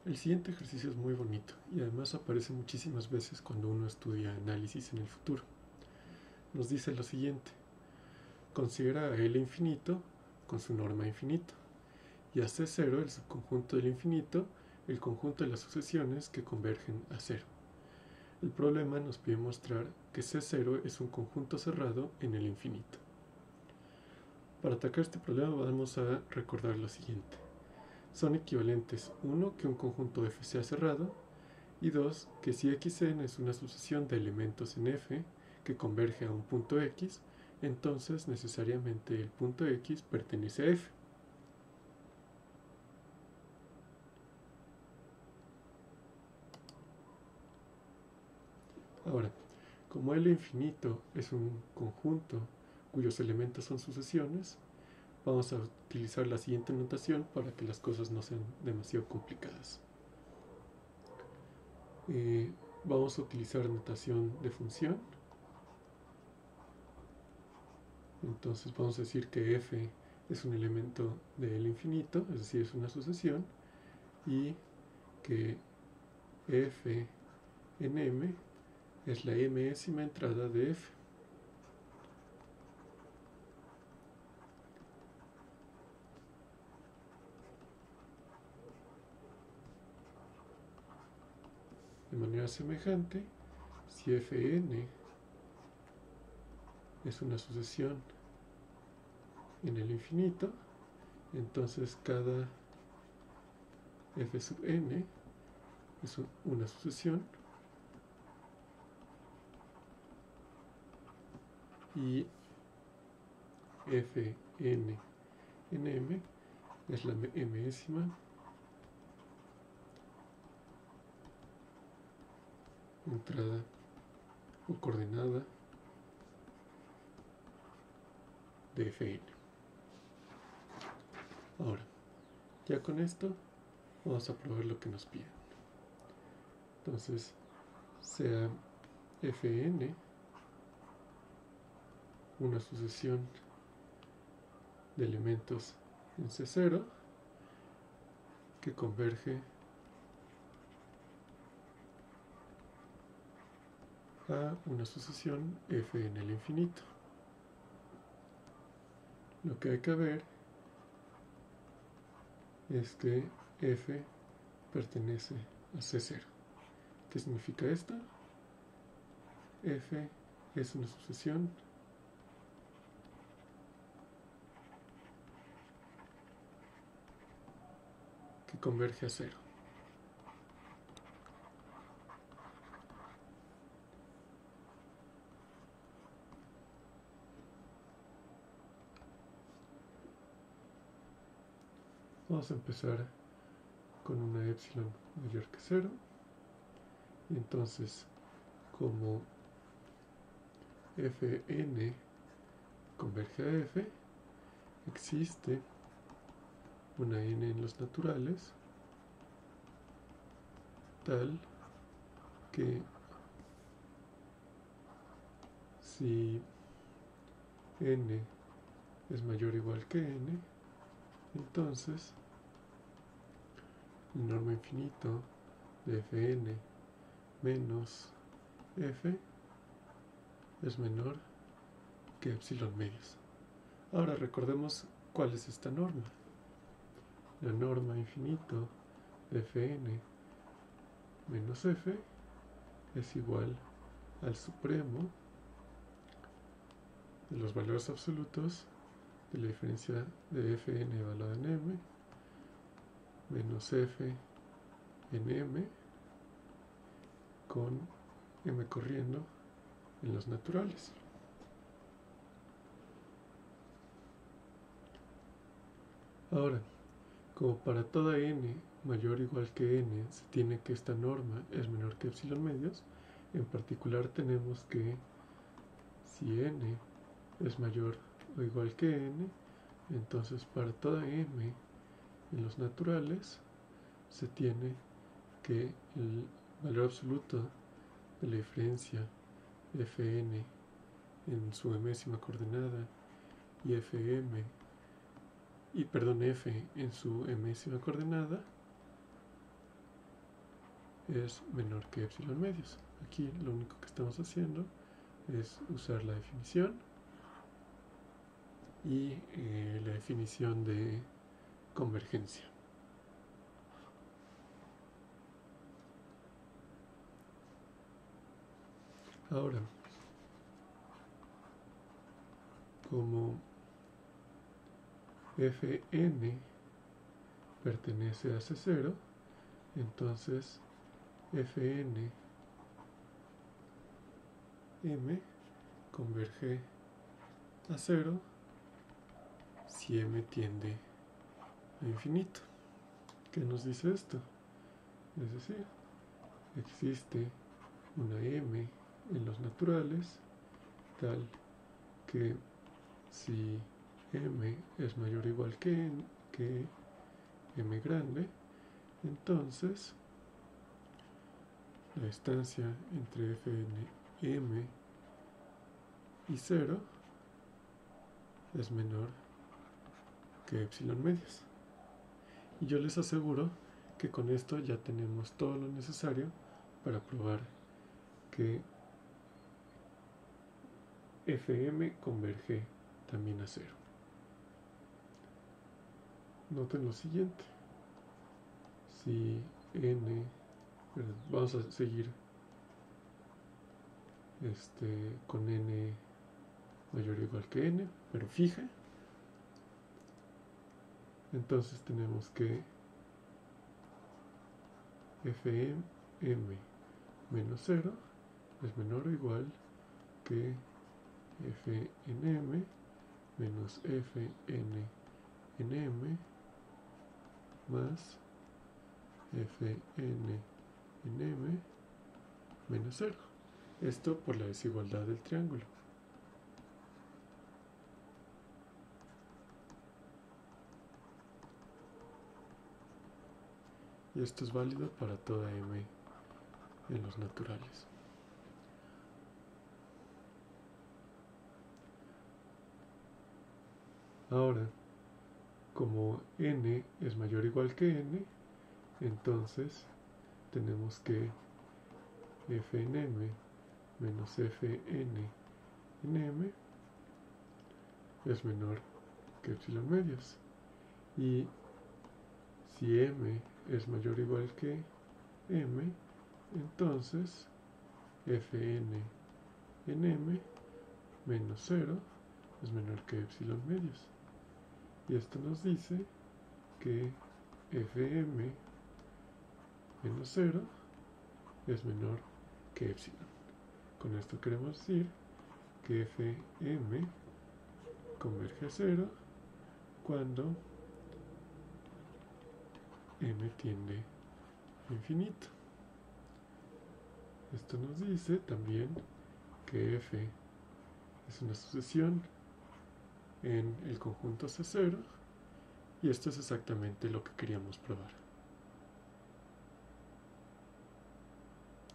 El siguiente ejercicio es muy bonito y además aparece muchísimas veces cuando uno estudia análisis en el futuro. Nos dice lo siguiente: considera a L infinito con su norma infinito y a C0, el subconjunto del infinito, el conjunto de las sucesiones que convergen a cero. El problema nos pide mostrar que C0 es un conjunto cerrado en el infinito. Para atacar este problema vamos a recordar lo siguiente. Son equivalentes: 1, que un conjunto F sea cerrado, y 2, que si Xn es una sucesión de elementos en F que converge a un punto X, entonces necesariamente el punto X pertenece a F. Ahora, como L infinito es un conjunto cuyos elementos son sucesiones, vamos a utilizar la siguiente notación para que las cosas no sean demasiado complicadas. Vamos a utilizar notación de función. Entonces vamos a decir que F es un elemento del infinito, es decir, es una sucesión, y que F en M es la mésima entrada de F. De manera semejante, si Fn es una sucesión en el infinito, entonces cada F sub n es una sucesión y Fn en M es la mésima entrada o coordenada de Fn. Ahora, ya con esto vamos a probar lo que nos piden. Entonces, sea Fn una sucesión de elementos en C0 que converge a una sucesión F en el infinito. Lo que hay que ver es que F pertenece a C0. ¿Qué significa esto? F es una sucesión que converge a cero. Vamos a empezar con una epsilon mayor que 0. Y entonces, como Fn converge a F, existe una n en los naturales tal que si n es mayor o igual que n, entonces el norma infinito de Fn menos F es menor que epsilon medios. Ahora recordemos cuál es esta norma. La norma infinito de Fn menos F es igual al supremo de los valores absolutos de la diferencia de Fn evaluada en M menos F en M con M corriendo en los naturales. Ahora, como para toda n mayor o igual que n se tiene que esta norma es menor que epsilon medios, en particular tenemos que si n es mayor o igual que n, entonces para toda m en los naturales se tiene que el valor absoluto de la diferencia Fn en su mésima coordenada y F en su mésima coordenada es menor que epsilon medios. Aquí lo único que estamos haciendo es usar la definición y la definición de convergencia. Ahora, como Fn pertenece a C0, entonces Fn m converge a 0 si m tiende a infinito. ¿Qué nos dice esto? Es decir, existe una m en los naturales tal que si m es mayor o igual que m grande, entonces la distancia entre Fn m y 0 es menor que epsilon medios. Y yo les aseguro que con esto ya tenemos todo lo necesario para probar que Fm converge también a 0. Noten lo siguiente. Si n, vamos a seguir con n mayor o igual que n, pero fija. Entonces tenemos que Fm menos 0 es menor o igual que Fnm menos Fn en m más Fn en m menos 0. Esto por la desigualdad del triángulo. Y esto es válido para toda m en los naturales. Ahora, como n es mayor o igual que n, entonces tenemos que Fnm menos Fn en m es menor que epsilon medios. Y si m es mayor o igual que m, entonces Fn en m menos 0 es menor que epsilon medios. Y esto nos dice que Fm menos 0 es menor que epsilon. Con esto queremos decir que Fm converge a 0 cuando m tiende a infinito. Esto nos dice también que f es una sucesión en el conjunto C0, y esto es exactamente lo que queríamos probar.